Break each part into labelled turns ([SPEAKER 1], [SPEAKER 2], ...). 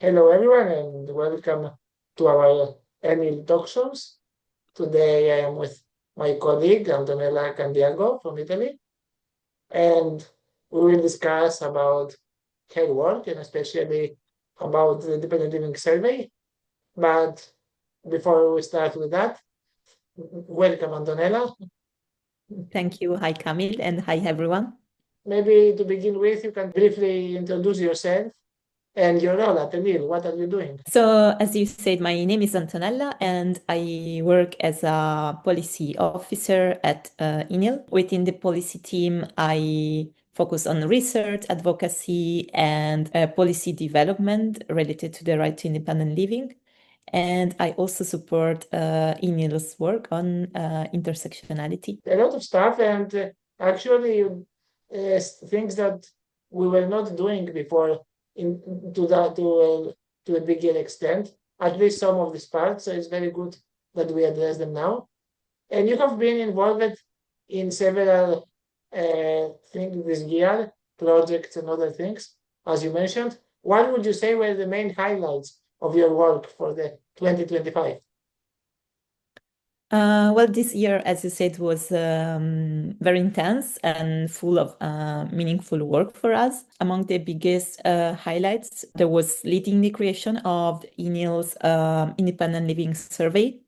[SPEAKER 1] Hello, everyone, and welcome to our ENIL talk shows. Today, I am with my colleague Antonella Candiago from Italy, and we will discuss about her work and especially about the independent living survey. But before we start with that, welcome, Antonella.
[SPEAKER 2] Thank you. Hi, Camille, and hi, everyone.
[SPEAKER 1] Maybe to begin with, you can briefly introduce yourself and your role at ENIL. What are you doing?
[SPEAKER 2] So, as you said, my name is Antonella, and I work as a policy officer at ENIL. Within the policy team, I focus on research, advocacy, and policy development related to the right to independent living. And I also support ENIL's work on intersectionality.
[SPEAKER 1] A lot of stuff, and actually things that we were not doing before in to a bigger extent, at least some of these parts. So it's very good that we address them now. And you have been involved in several things this year, projects and other things, as you mentioned. What would you say were the main highlights of your work for the 2025?
[SPEAKER 2] Well, this year, as you said, was very intense and full of meaningful work for us. Among the biggest highlights, there was leading the creation of ENIL's Independent Living Survey,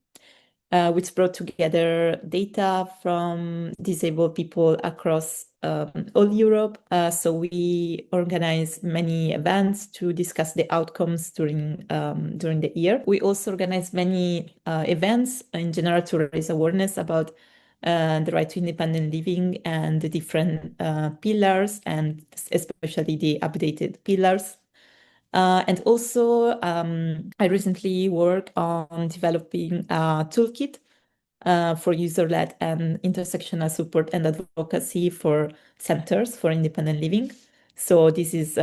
[SPEAKER 2] which brought together data from disabled people across all Europe. So we organized many events to discuss the outcomes during the year. We also organized many events in general to raise awareness about the right to independent living and the different pillars, and especially the updated pillars. And also, I recently worked on developing a toolkit for user-led and intersectional support and advocacy for centers for independent living. So this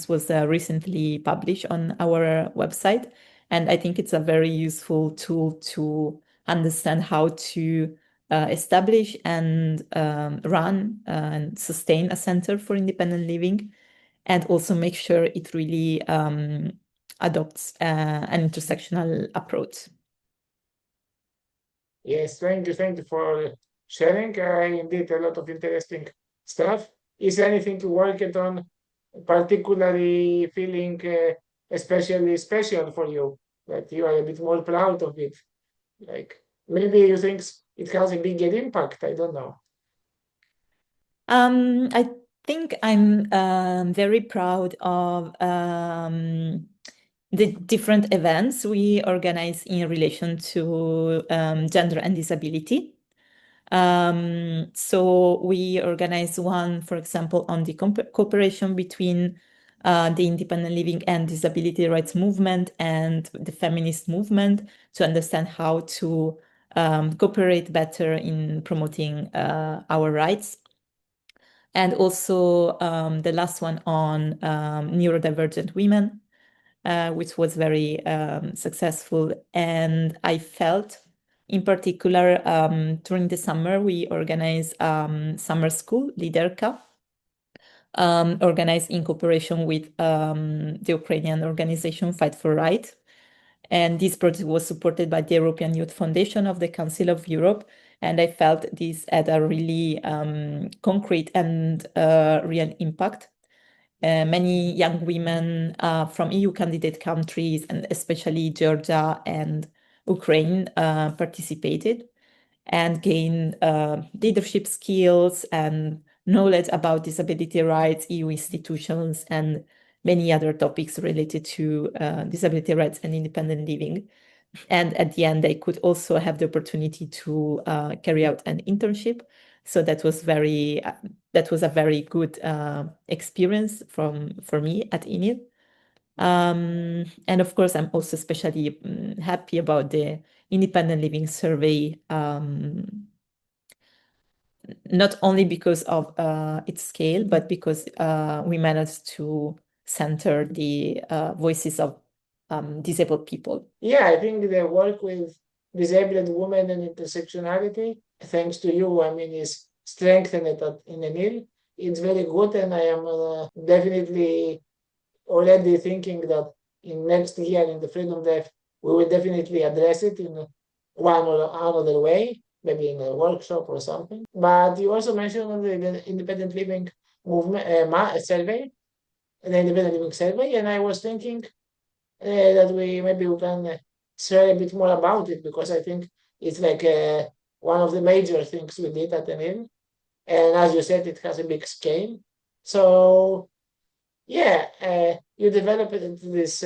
[SPEAKER 2] was recently published on our website, and I think it's a very useful tool to understand how to establish and run and sustain a center for independent living, and also make sure it really adopts an intersectional approach.
[SPEAKER 1] Yes, thank you for sharing. Indeed, a lot of interesting stuff. Is there anything you worked on particularly feeling especially special for you, that you are a bit more proud of it? Like maybe you think it has a bigger impact. I don't know.
[SPEAKER 2] I think I'm very proud of the different events we organize in relation to gender and disability. So we organize one, for example, on the cooperation between the independent living and disability rights movement and the feminist movement, to understand how to cooperate better in promoting our rights. And also the last one on neurodivergent women, which was very successful. And I felt, in particular, during the summer, we organized summer school, Liderka, organized in cooperation with the Ukrainian organization Fight for Right. And this project was supported by the European Youth Foundation of the Council of Europe. And I felt this had a really concrete and real impact. Many young women from EU candidate countries, and especially Georgia and Ukraine, participated and gained leadership skills and knowledge about disability rights, EU institutions, and many other topics related to disability rights and independent living. And at the end, they could also have the opportunity to carry out an internship. So that was a very good experience for me at ENIL. And of course, I'm also especially happy about the independent living survey, not only because of its scale, but because we managed to center the voices of disabled people.
[SPEAKER 1] Yeah, I think the work with disabled women and intersectionality, thanks to you, I mean, is strengthened in ENIL. It's very good, and I am definitely already thinking that in next year in the Freedom Day, we will definitely address it in one or another way, maybe in a workshop or something. But you also mentioned the independent living movement survey, the independent living survey, and I was thinking that maybe we can share a bit more about it, because I think it's like one of the major things we did at ENIL. And as you said, it has a big scale. So yeah, you developed this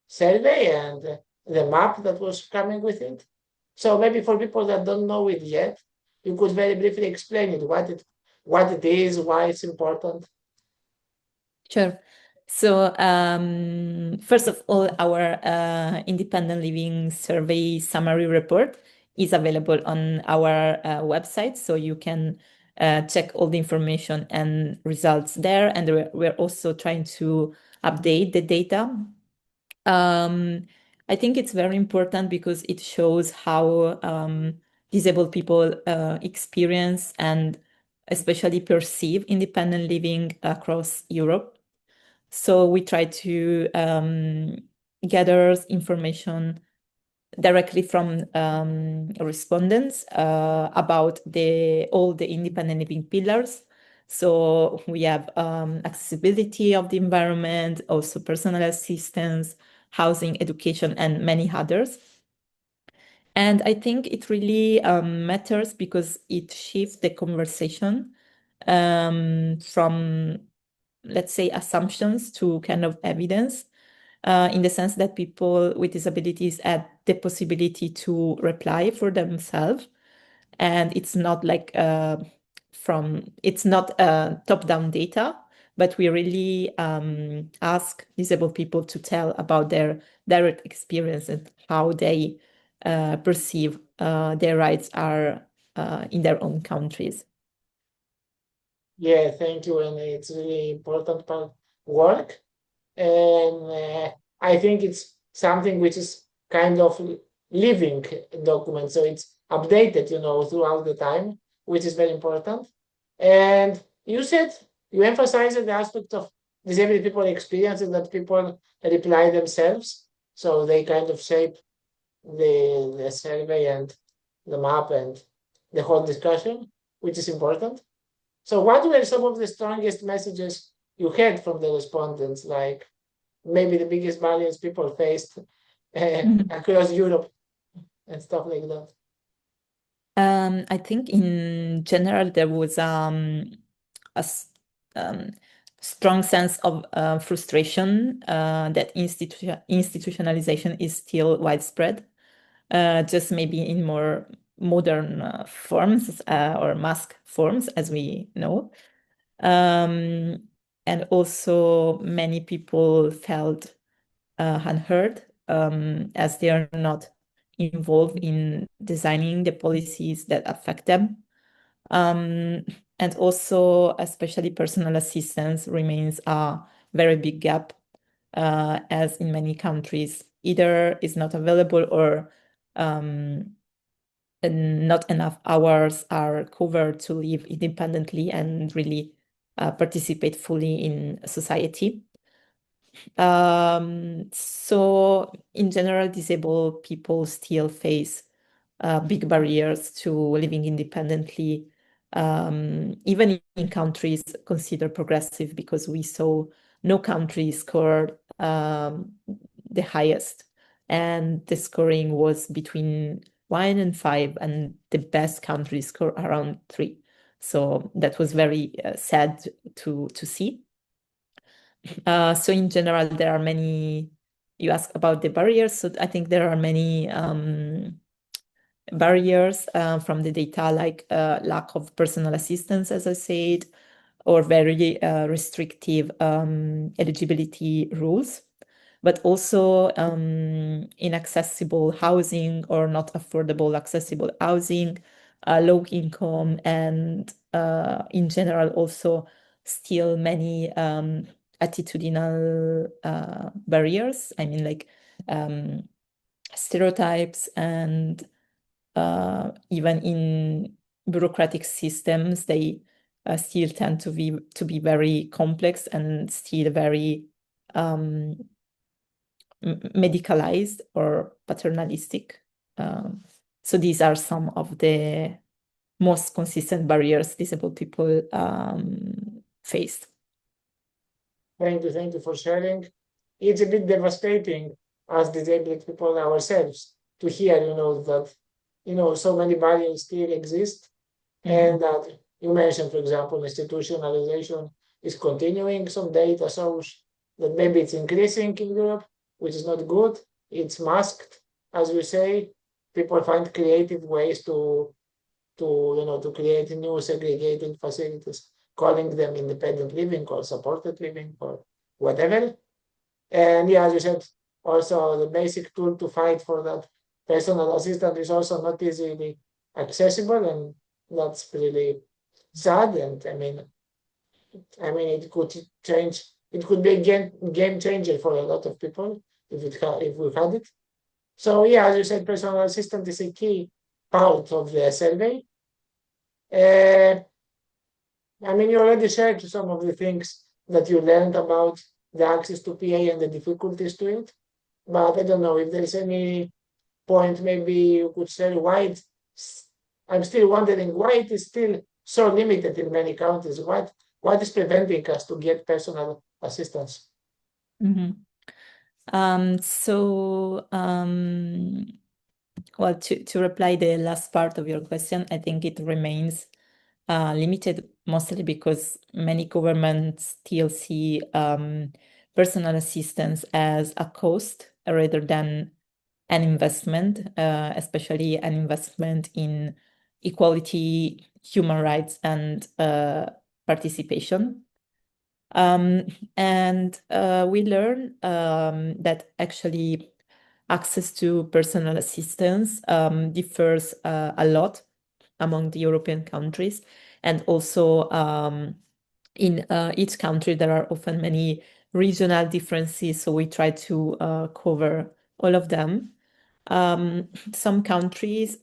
[SPEAKER 1] survey and the map that was coming with it. So maybe for people that don't know it yet, you could very briefly explain it, what it is, why it's important.
[SPEAKER 2] Sure. So first of all, our independent living survey summary report is available on our website, so you can check all the information and results there. And we're also trying to update the data. I think it's very important because it shows how disabled people experience and especially perceive independent living across Europe. So we try to gather information directly from respondents about all the independent living pillars. So we have accessibility of the environment, also personal assistance, housing, education, and many others. And I think it really matters because it shifts the conversation from, let's say, assumptions to kind of evidence, in the sense that people with disabilities have the possibility to reply for themselves. And it's not like it's not top-down data, but we really ask disabled people to tell about their direct experience and how they perceive their rights are in their own countries.
[SPEAKER 1] Yeah, thank you. And it's really important part work. And I think it's something which is kind of living document. So it's updated, throughout the time, which is very important. And you said you emphasized the aspect of disabled people experiences that people reply themselves. So they kind of shape the survey and the map and the whole discussion, which is important. So what were some of the strongest messages you had from the respondents, like maybe the biggest barriers people faced across Europe and stuff like that?
[SPEAKER 2] I think in general there was a um, strong sense of frustration that institutionalization is still widespread, just maybe in more modern forms or mask forms, as we know. And also many people felt unheard, as they are not involved in designing the policies that affect them. And also, especially personal assistance remains a very big gap, as in many countries, either is not available or not enough hours are covered to live independently and really participate fully in society. So in general, disabled people still face big barriers to living independently, even in countries considered progressive, because we saw no country scored the highest, and the scoring was between 1 and 5, and the best country scored around 3. So that was very sad to see. So in general, there are many. You ask about the barriers, so I think there are many barriers from the data, like lack of personal assistance, as I said, or very restrictive eligibility rules, but also inaccessible housing or not affordable accessible housing, low income, and in general also still many attitudinal barriers. I mean, like stereotypes, and even in bureaucratic systems, they still tend to be very complex and still very medicalized or paternalistic. So these are some of the most consistent barriers disabled people face.
[SPEAKER 1] Thank you for sharing. It's a bit devastating as disabled people ourselves to hear, that, so many barriers still exist. And that you mentioned, for example, institutionalization is continuing. Some data shows that maybe it's increasing in Europe, which is not good. It's masked, as we say. People find creative ways to create new segregated facilities, calling them independent living or supported living or whatever. And yeah, as you said, also the basic tool to fight for that personal assistant is also not easily accessible, and that's really sad. And I mean, it could change. It could be a game changer for a lot of people if we had it. So yeah, as you said, personal assistant is a key part of the survey. Uh, you already shared some of the things that you learned about the access to PA and the difficulties to it. But I don't know if there's any point maybe you could share why I'm still wondering why it is still so limited in many countries. What is preventing us to get personal assistance?
[SPEAKER 2] Well, to reply the last part of your question, I think it remains limited mostly because many governments still see personal assistance as a cost rather than an investment, especially an investment in equality, human rights, and participation. And we learn that actually access to personal assistance differs a lot among the European countries. And also in each country, there are often many regional differences. So we try to cover all of them. Some countries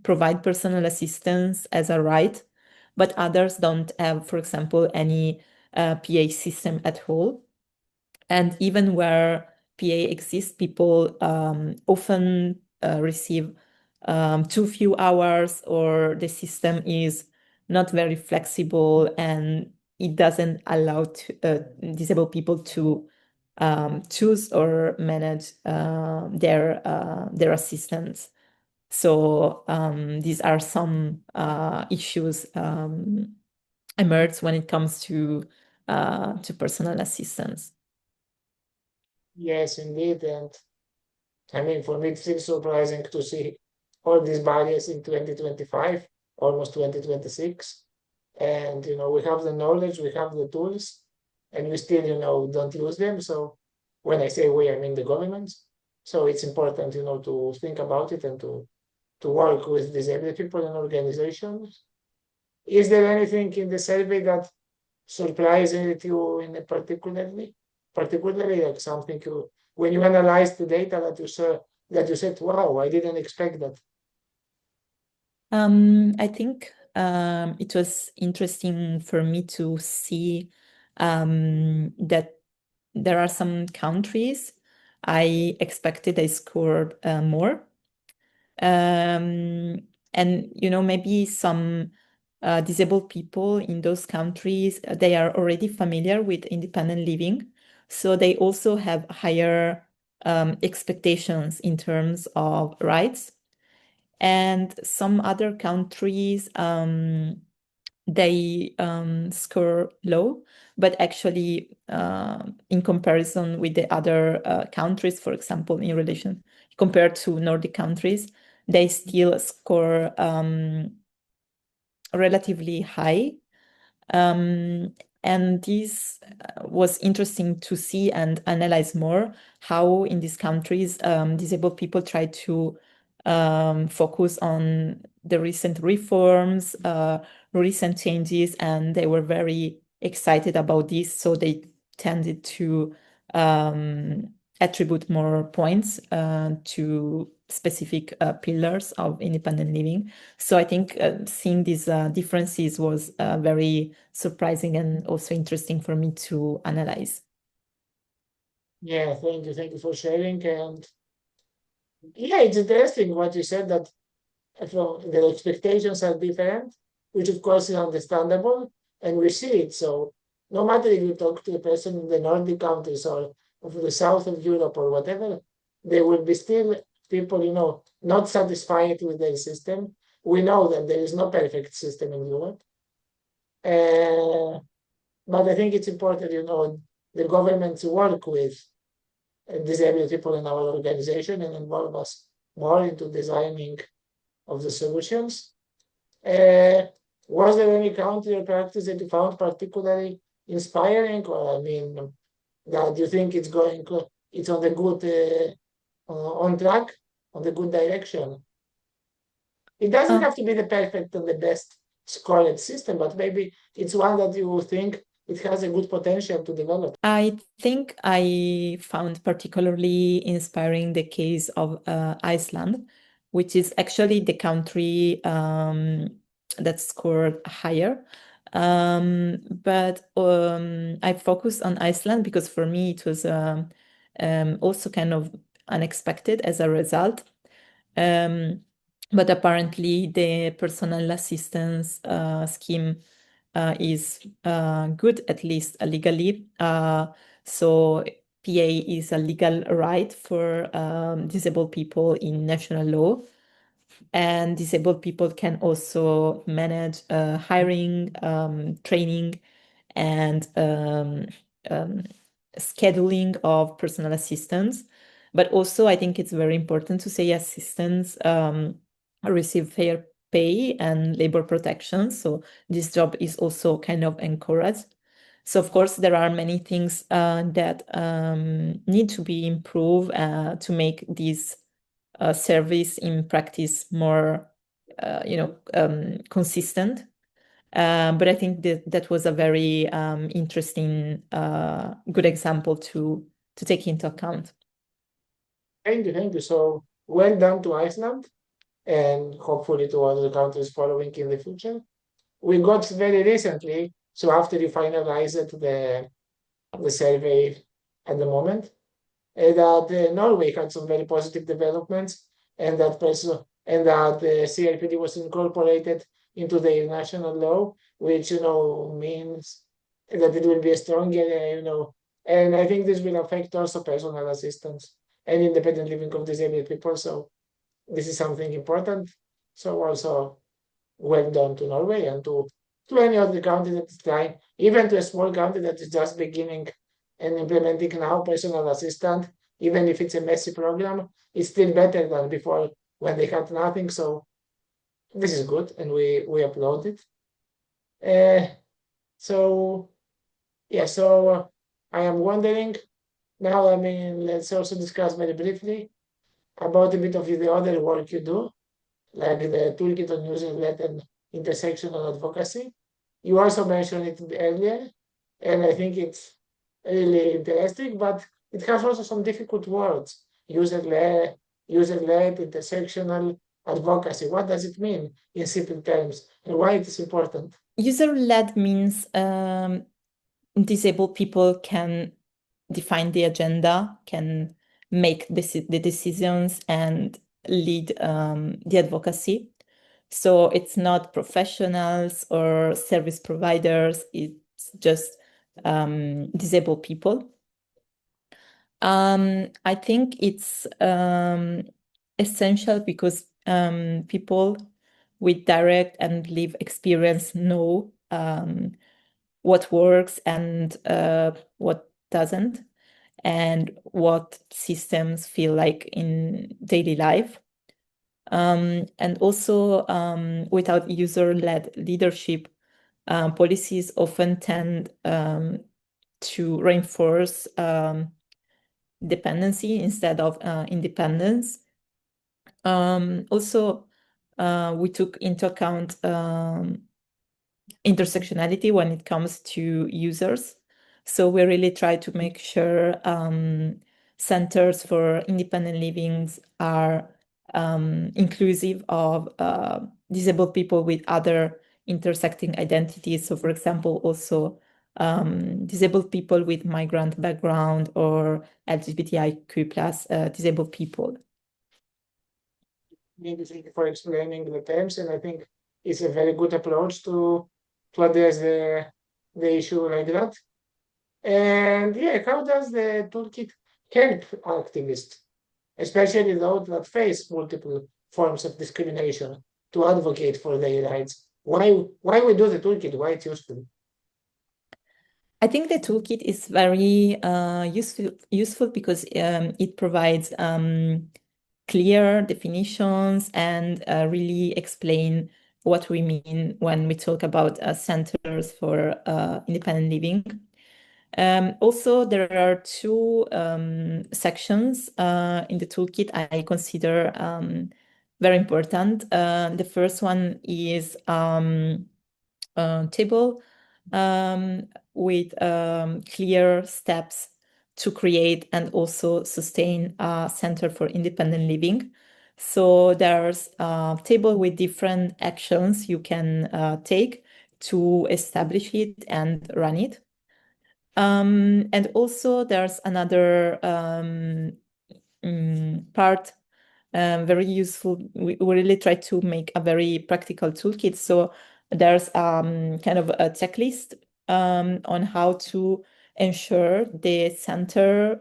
[SPEAKER 2] provide personal assistance as a right, but others don't have, for example, any PA system at all. And even where PA exists, people often receive too few hours, or the system is not very flexible and it doesn't allow disabled people to choose or manage their assistants. So these are some issues emerge when it comes to personal assistance.
[SPEAKER 1] Yes, indeed. And for me, it's still surprising to see all these barriers in 2025, almost 2026. And, we have the knowledge, we have the tools, and we still, don't use them. So when I say we, I mean the government. So it's important, to think about it and to work with disabled people and organizations. Is there anything in the survey that surprised you in a particularly like something when you analyzed the data that you said, wow, I didn't expect that?
[SPEAKER 2] I think it was interesting for me to see that there are some countries I expected I scored more. And maybe some disabled people in those countries, they are already familiar with independent living, so they also have higher expectations in terms of rights. And some other countries, they score low, but actually in comparison with the other countries, for example, in relation compared to Nordic countries, they still score relatively high. And this was interesting to see and analyze more how in these countries disabled people try to focus on the recent reforms, recent changes, and they were very excited about this. So they tended to attribute more points to specific pillars of independent living. So I think seeing these differences was very surprising and also interesting for me to analyze.
[SPEAKER 1] Yeah, thank you for sharing. And yeah, it's interesting what you said that from the expectations are different, which of course is understandable, and we see it. So no matter if you talk to a person in the Nordic countries or of the south of Europe or whatever, there will be still people, not satisfied with their system. We know that there is no perfect system in Europe. Uh, but I think it's important, the government to work with disabled people in our organization and involve us more into designing of the solutions. Uh, was there any country or practice that you found particularly inspiring, or I mean, that you think it's on the good, on track, on the good direction? It doesn't have to be the perfect and the best scored system, but maybe it's one that you think it has a good potential to develop.
[SPEAKER 2] I think I found particularly inspiring the case of Iceland, which is actually the country that scored higher. But I focused on Iceland because for me it was also kind of unexpected as a result. But apparently the personal assistance scheme is good, at least legally. So PA is a legal right for disabled people in national law. And disabled people can also manage hiring, training, and scheduling of personal assistants. But also, I think it's very important to say assistants receive fair pay and labor protection. So this job is also kind of encouraged. So of course, there are many things that need to be improved to make this service in practice more, consistent. But I think that was a very interesting, good example to take into account.
[SPEAKER 1] Thank you, thank you. So well done to Iceland, and hopefully to other countries following in the future. We got very recently, so after you finalized the survey at the moment, that Norway had some very positive developments, and that the CRPD was incorporated into the national law, which means that it will be a stronger, and I think this will affect also personal assistance and independent living of disabled people. So this is something important. So also well done to Norway and to any other country that is trying, even to a small country that is just beginning and implementing now personal assistant, even if it's a messy program, it's still better than before when they had nothing. So this is good, and we applaud it. So yeah, so I am wondering now. I mean, let's also discuss very briefly about a bit of the other work you do, like the toolkit on user-led and intersectional advocacy. You also mentioned it earlier, and I think it's really interesting, but it has also some difficult words. User-led, intersectional advocacy. What does it mean in simple terms, and why it is important?
[SPEAKER 2] User-led means disabled people can define the agenda, can make the decisions, and lead the advocacy. So it's not professionals or service providers, it's just disabled people. I think it's essential because people with direct and lived experience know what works and what doesn't, and what systems feel like in daily life. And also, without user-led leadership, policies often tend to reinforce dependency instead of independence. Also, we took into account intersectionality when it comes to users. So we really try to make sure centers for independent livings are inclusive of disabled people with other intersecting identities. So for example, also disabled people with migrant background or LGBTIQ plus disabled people.
[SPEAKER 1] Thank you for explaining the terms, and I think it's a very good approach to address the issue like that. And yeah, how does the toolkit help activists, especially those that face multiple forms of discrimination, to advocate for their rights? Why we do the toolkit? Why it's useful?
[SPEAKER 2] I think the toolkit is very useful because it provides clear definitions and really explain what we mean when we talk about centers for independent living. Also, there are two sections in the toolkit I consider very important. The first one is table with clear steps to create and also sustain a center for independent living. So there's a table with different actions you can take to establish it and run it. And also there's another part very useful. We really try to make a very practical toolkit. So there's kind of a checklist on how to ensure the center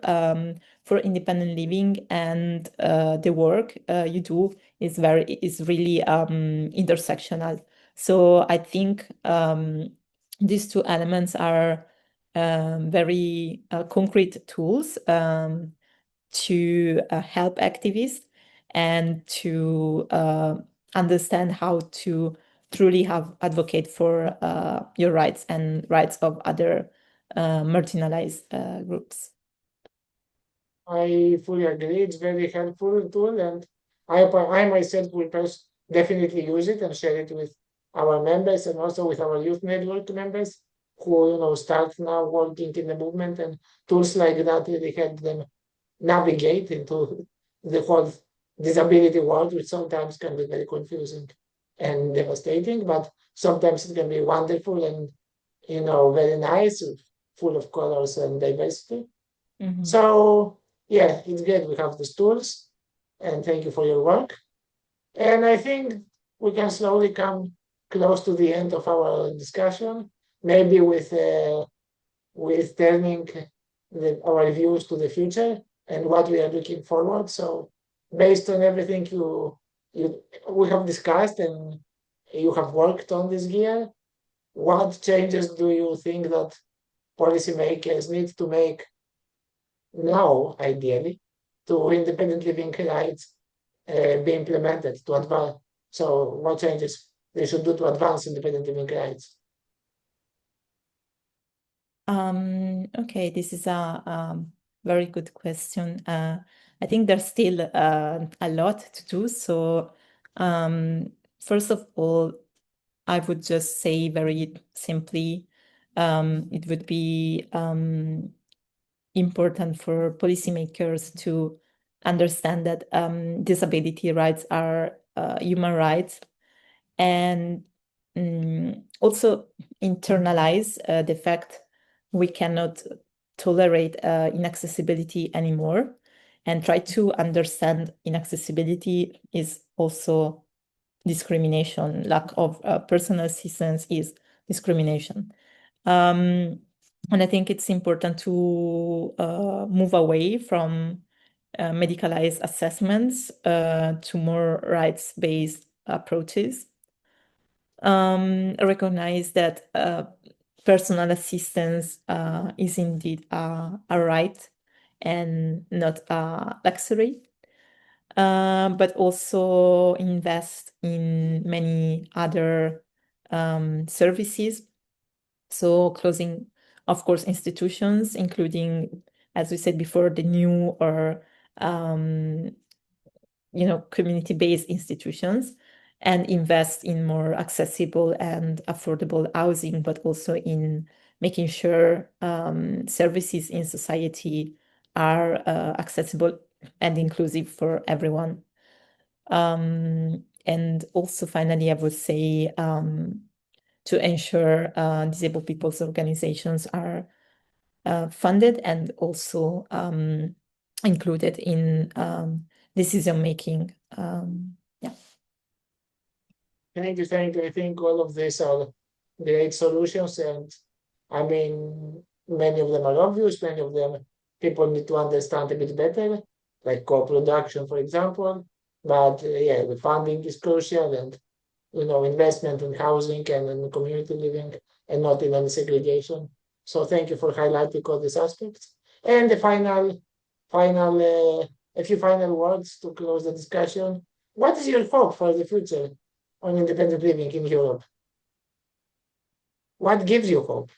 [SPEAKER 2] for independent living and the work you do is really intersectional. So I think these two elements are very concrete tools to help activists and to understand how to truly advocate for your rights and rights of other marginalized groups.
[SPEAKER 1] I fully agree. It's very helpful tool, and I myself will definitely use it and share it with our members and also with our youth network members who start now working in the movement, and tools like that really help them navigate into the whole disability world, which sometimes can be very confusing and devastating, but sometimes it can be wonderful and very nice, full of colors and diversity.
[SPEAKER 2] Mhm.
[SPEAKER 1] So yeah, it's great we have these tools, and thank you for your work. And I think we can slowly come close to the end of our discussion, maybe with turning our views to the future and what we are looking forward. So based on everything we have discussed and you have worked on this year, what changes do you think that policymakers need to make now, ideally, to independent living rights be implemented to advance? So what changes they should do to advance independent living rights?
[SPEAKER 2] Okay, this is a very good question. I think there's still a lot to do. So first of all, I would just say very simply, it would be important for policymakers to understand that disability rights are human rights, and also internalize the fact we cannot tolerate inaccessibility anymore, and try to understand inaccessibility is also discrimination. Lack of personal assistance is discrimination. And I think it's important to move away from medicalized assessments to more rights-based approaches. Recognize that personal assistance is indeed a right and not a luxury, but also invest in many other services. So closing, of course, institutions, including, as we said before, the new or community-based institutions, and invest in more accessible and affordable housing, but also in making sure services in society are accessible and inclusive for everyone. And also, finally, I would say to ensure disabled people's organizations are funded and also included in decision making. Yeah.
[SPEAKER 1] Thank you, thank you. I think all of these are great solutions, and I mean, many of them are obvious, many of them people need to understand a bit better, like co-production, for example. But yeah, the funding is crucial, and investment in housing and in community living, and not in any segregation. So thank you for highlighting all these aspects. And a few final words to close the discussion. What is your hope for the future on independent living in Europe? What gives you hope?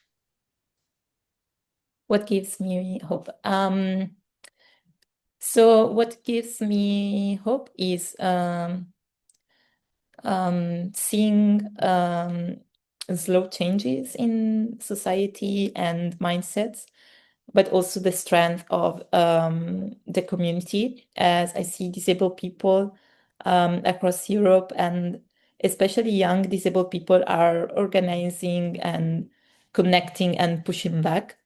[SPEAKER 2] What gives me hope? So what gives me hope is seeing slow changes in society and mindsets, but also the strength of the community, as I see disabled people across Europe, and especially young disabled people are organizing and connecting and pushing back.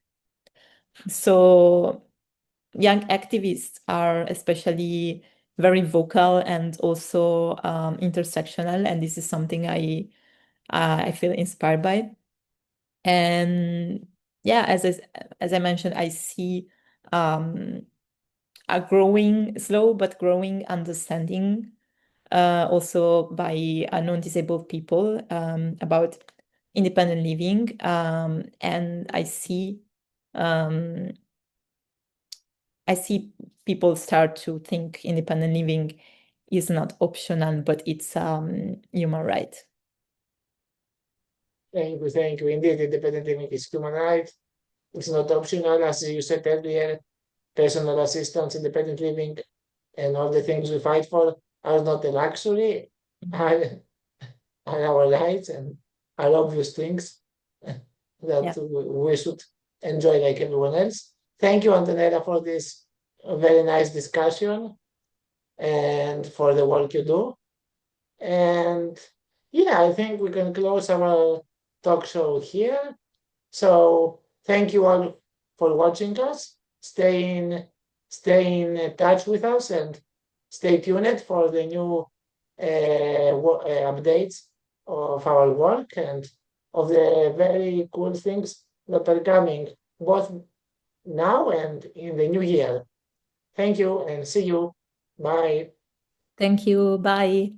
[SPEAKER 2] So young activists are especially very vocal and also intersectional, and this is something I feel inspired by. And yeah, as I mentioned, I see a growing, slow but growing understanding also by non-disabled people about independent living, and I see people start to think independent living is not optional, but it's human right.
[SPEAKER 1] Thank you, thank you. Indeed, independent living is human right. It's not optional, as you said earlier. Personal assistance, independent living, and all the things we fight for are not a luxury, are our rights and are obvious things that we should enjoy like everyone else. Thank you, Antonella, for this very nice discussion and for the work you do. And yeah, I think we can close our talk show here. So thank you all for watching us. Stay in touch with us and stay tuned for the new updates of our work and of the very cool things that are coming both now and in the new year. Thank you and see you. Bye.
[SPEAKER 2] Thank you. Bye.